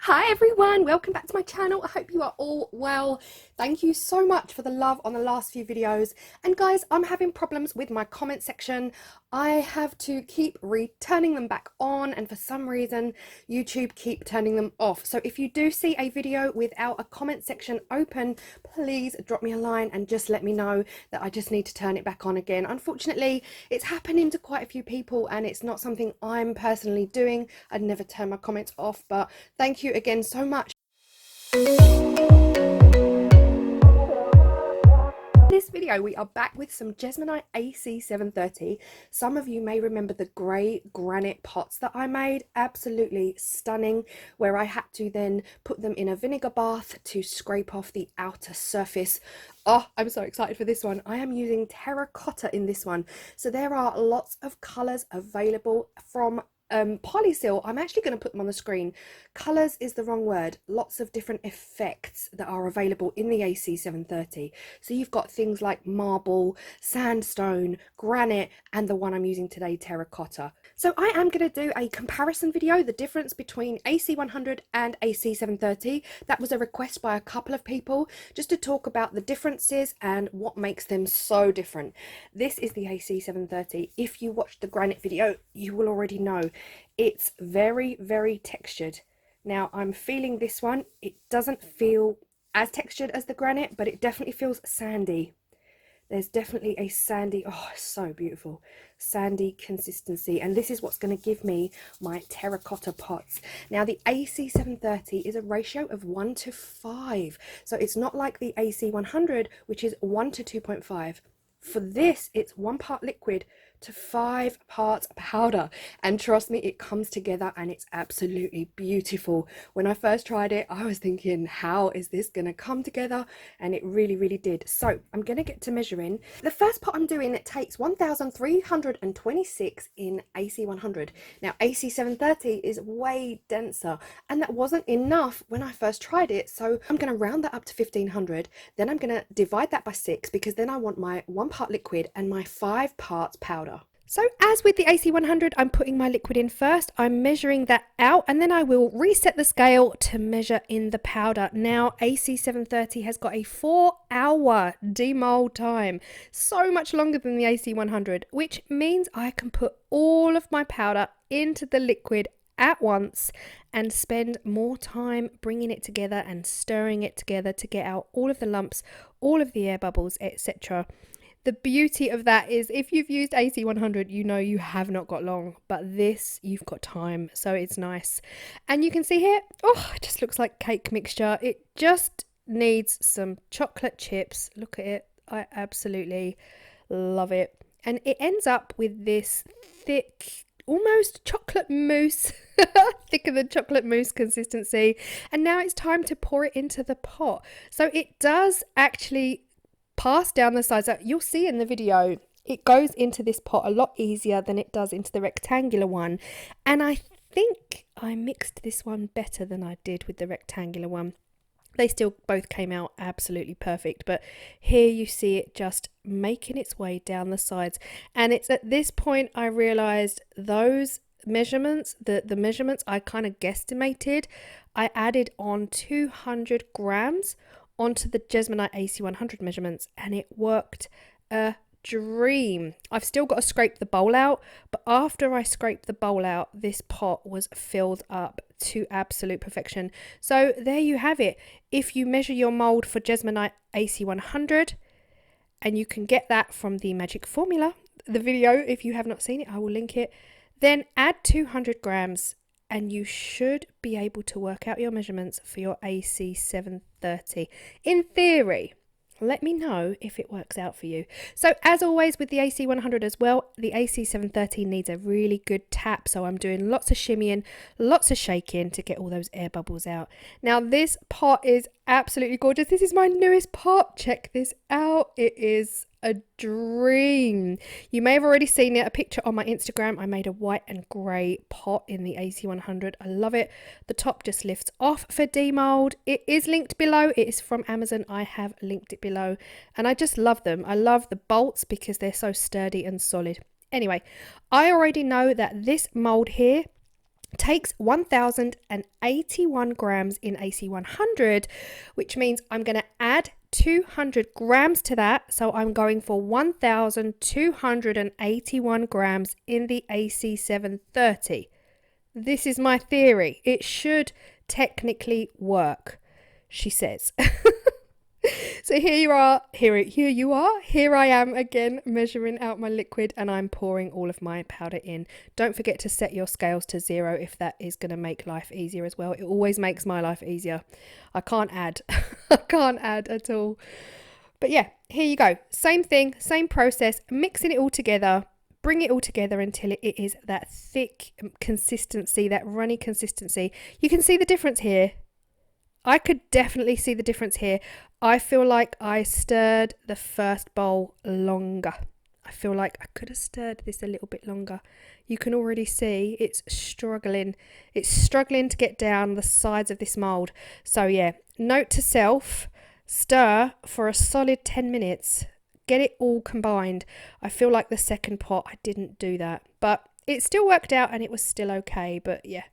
Hi everyone, welcome back to my channel. I hope you are all well. Thank you so much for the love on the last few videos. And guys, I'm having problems with my comment section. I have to keep returning them back on, and for some reason YouTube keep turning them off. So if you do see a video without a comment section open, please drop me a line and just let me know that I just need to turn it back on again. Unfortunately, it's happening to quite a few people and it's not something I'm personally doing. I'd never turn my comments off, but thank you again so much. In this video we are back with some Jesmonite AC730. Some of you may remember the grey granite pots that I made, absolutely stunning, where I had to then put them in a vinegar bath to scrape off the outer surface. Oh, I'm so excited for this one. I am using terracotta in this one, so there are lots of colours available from Polysill. I'm actually going to put them on the screen. Colours is the wrong word. Lots of different effects that are available in the AC730. So you've got things like marble, sandstone, granite, and the one I'm using today, terracotta. So I am going to do a comparison video, the difference between AC100 and AC730. That was a request by a couple of people, just to talk about the differences and what makes them so different. This is the AC730. If you watched the granite video, you will already know it's very, very textured. Now I'm feeling this one. It doesn't feel as textured as the granite, but it definitely feels sandy. There's definitely a sandy, oh, so beautiful, sandy consistency. And this is what's going to give me my terracotta pots. Now the AC730 is a ratio of 1 to 5. So it's not like the AC100, which is 1 to 2.5. For this, it's 1 part liquid to 5 parts powder, and trust me, it comes together and it's absolutely beautiful. When I first tried it, I was thinking, how is this gonna come together? And it really did. So I'm gonna get to measuring. The first pot I'm doing, it takes 1326 in AC100. Now AC730 is way denser, and that wasn't enough when I first tried it, so I'm gonna round that up to 1500. Then I'm gonna divide that by 6, because then I want my 1 part liquid and my 5 parts powder. So as with the AC100, I'm putting my liquid in first, I'm measuring that out, and then I will reset the scale to measure in the powder. Now AC730 has got a 4-hour demold time, so much longer than the AC100, which means I can put all of my powder into the liquid at once and spend more time bringing it together and stirring it together to get out all of the lumps, all of the air bubbles, etc. The beauty of that is, if you've used AC100, you know you have not got long, but this, you've got time, so it's nice. And you can see here, oh, it just looks like cake mixture. It just needs some chocolate chips. Look at it. I absolutely love it. And it ends up with this thick, almost chocolate mousse, thicker than chocolate mousse consistency. And now it's time to pour it into the pot. So it does actually pass down the sides. You'll see in the video, it goes into this pot a lot easier than it does into the rectangular one, and I think I mixed this one better than I did with the rectangular one. They still both came out absolutely perfect, but here you see it just making its way down the sides. And it's at this point I realized those measurements, the measurements I kind of guesstimated, I added on 200 grams onto the Jesmonite AC100 measurements, and it worked a dream. I've still got to scrape the bowl out, but after I scraped the bowl out, this pot was filled up to absolute perfection. So there you have it. If you measure your mold for Jesmonite AC100, and you can get that from the magic formula, the video, if you have not seen it, I will link it, then add 200 grams and you should be able to work out your measurements for your AC730. In theory, let me know if it works out for you. So as always with the AC100 as well, the AC730 needs a really good tap. So I'm doing lots of shimmying, lots of shaking to get all those air bubbles out. Now this pot is absolutely gorgeous. This is my newest pot. Check this out. It is a dream. You may have already seen it, a picture on my Instagram. I made a white and grey pot in the AC100. I love it. The top just lifts off for demold. It is linked below. It is from Amazon. I have linked it below, and I just love them. I love the bolts because they're so sturdy and solid. Anyway, I already know that this mold here takes 1081 grams in AC100, which means I'm going to add 200 grams to that. So I'm going for 1281 grams in the AC730. This is my theory. It should technically work, she says. So here you are, here I am again measuring out my liquid, and I'm pouring all of my powder in. Don't forget to set your scales to 0 if that is going to make life easier as well. It always makes my life easier. I can't add. I can't add at all. But yeah, here you go. Same thing, same process, mixing it all together. Bring it all together until it is that thick consistency, that runny consistency. You can see the difference here. I could definitely see the difference here. I feel like I stirred the first bowl longer. I feel like I could have stirred this a little bit longer. You can already see it's struggling. It's struggling to get down the sides of this mould. So yeah, note to self, stir for a solid 10 minutes. Get it all combined. I feel like the second pot, I didn't do that. But it still worked out and it was still okay. But yeah.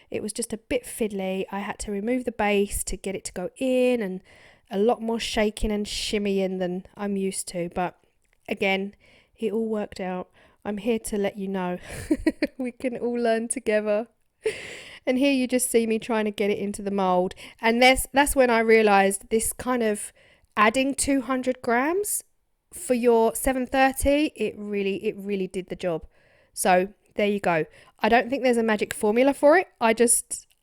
It was just a bit fiddly. I had to remove the base to get it to go in, and a lot more shaking and shimmying than I'm used to. But again, it all worked out. I'm here to let you know. We can all learn together. And here you just see me trying to get it into the mould. And that's when I realised this kind of adding 200 grams for your 730, it really did the job. So there you go. I don't think there's a magic formula for it.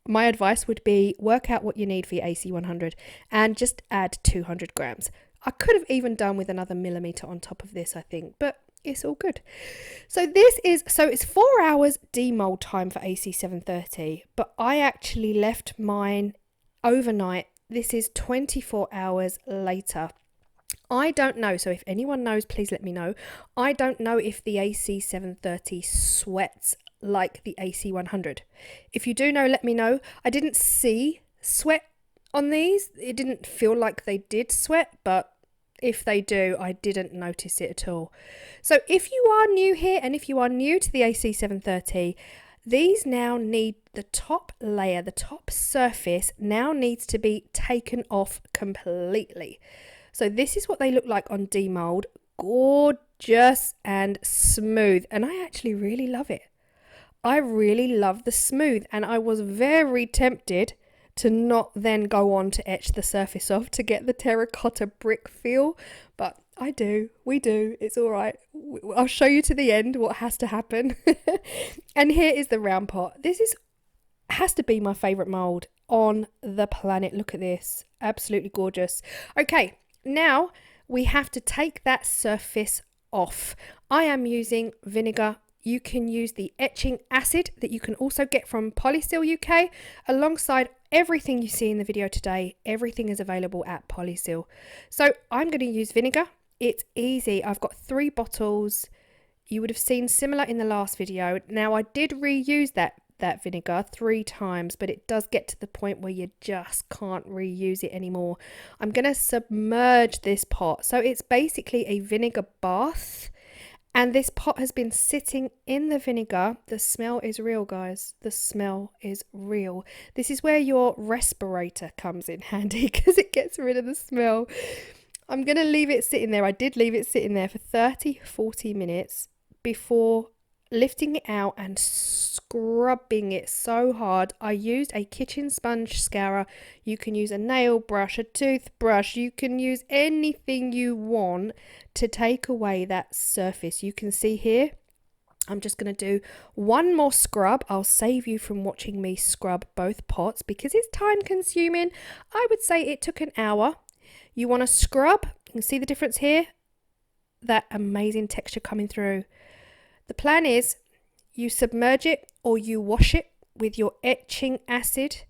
My advice would be work out what you need for your AC100 and just add 200 grams. I could have even done with another millimeter on top of this, I think, but it's all good. So it's 4 hours demold time for AC730, but I actually left mine overnight. This is 24 hours later. I don't know, so if anyone knows, please let me know. I don't know if the AC730 sweats like the AC100. If you do know, let me know. I didn't see sweat on these. It didn't feel like they did sweat, but if they do, I didn't notice it at all. So if you are new here and if you are new to the AC730, these now need the top layer, the top surface now needs to be taken off completely. So this is what they look like on demold. Gorgeous and smooth. And I actually really love it. I really love the smooth. And I was very tempted to not then go on to etch the surface off to get the terracotta brick feel. But I do. We do. It's all right. I'll show you to the end what has to happen. And here is the round pot. Has to be my favourite mould on the planet. Look at this. Absolutely gorgeous. Okay. Now we have to take that surface off. I am using vinegar. You can use the etching acid that you can also get from Polysill UK. Alongside everything you see in the video today, everything is available at Polysill. So I'm going to use vinegar. It's easy. I've got 3 bottles. You would have seen similar in the last video. Now I did reuse that vinegar 3 times, but it does get to the point where you just can't reuse it anymore. I'm going to submerge this pot. So it's basically a vinegar bath, and this pot has been sitting in the vinegar. The smell is real, guys. The smell is real. This is where your respirator comes in handy because it gets rid of the smell. I'm going to leave it sitting there. I did leave it sitting there for 30-40 minutes before lifting it out and scrubbing it so hard. I used a kitchen sponge scourer. You can use a nail brush, a toothbrush. You can use anything you want to take away that surface. You can see here, I'm just going to do one more scrub. I'll save you from watching me scrub both pots because it's time consuming. I would say it took an hour. You want to scrub. You can see the difference here. That amazing texture coming through. The plan is you submerge it or you wash it with your etching acid.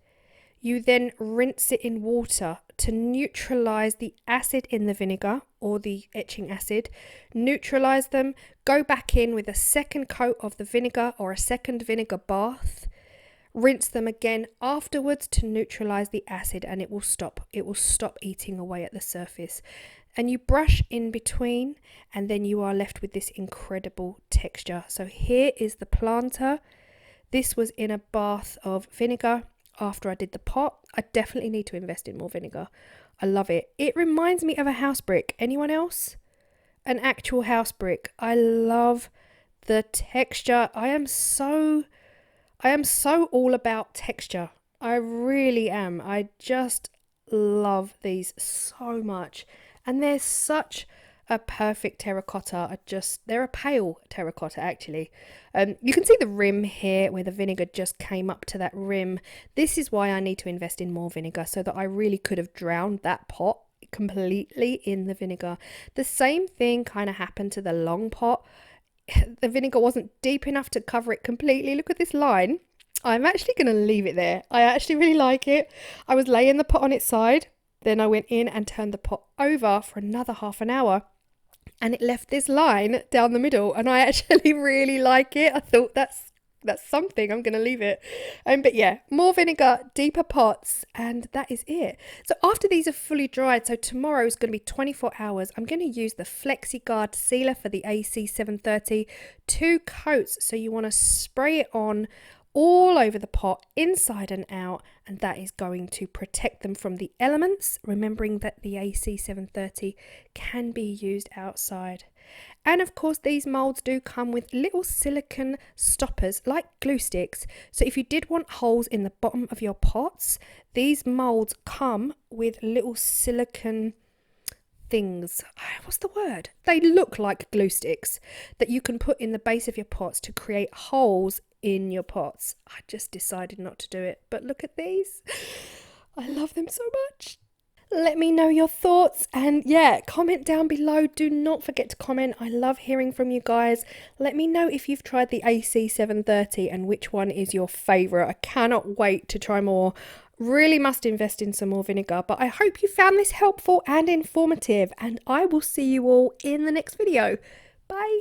You then rinse it in water to neutralize the acid in the vinegar or the etching acid. Neutralize them. Go back in with a second coat of the vinegar or a second vinegar bath. Rinse them again afterwards to neutralize the acid, and it will stop. It will stop eating away at the surface. And you brush in between, and then you are left with this incredible texture. So here is the planter. This was in a bath of vinegar after I did the pot. I definitely need to invest in more vinegar. I love it. It reminds me of a house brick. Anyone else? An actual house brick. I love the texture. I am so all about texture. I really am. I just love these so much. And they're such a perfect terracotta. They're a pale terracotta actually. You can see the rim here where the vinegar just came up to that rim. This is why I need to invest in more vinegar, so that I really could have drowned that pot completely in the vinegar. The same thing kind of happened to the long pot. The vinegar wasn't deep enough to cover it completely. Look at this line. I'm actually going to leave it there. I actually really like it. I was laying the pot on its side, then I went in and turned the pot over for another half an hour, and it left this line down the middle, and I actually really like it. I thought that's something. I'm going to leave it. But yeah, more vinegar, deeper pots, and that is it. So after these are fully dried, so tomorrow is going to be 24 hours, I'm going to use the FlexiGuard sealer for the AC730, 2 coats. So you want to spray it on all over the pot, inside and out, and that is going to protect them from the elements, remembering that the AC730 can be used outside. And of course, these molds do come with little silicone stoppers like glue sticks. So if you did want holes in the bottom of your pots, these molds come with little silicone things. What's the word? They look like glue sticks that you can put in the base of your pots to create holes in your pots. I just decided not to do it, but look at these. I love them so much. Let me know your thoughts, and yeah, comment down below. Do not forget to comment. I love hearing from you guys. Let me know if you've tried the AC730 and which one is your favourite. I cannot wait to try more. Really must invest in some more vinegar, but I hope you found this helpful and informative, and I will see you all in the next video. Bye.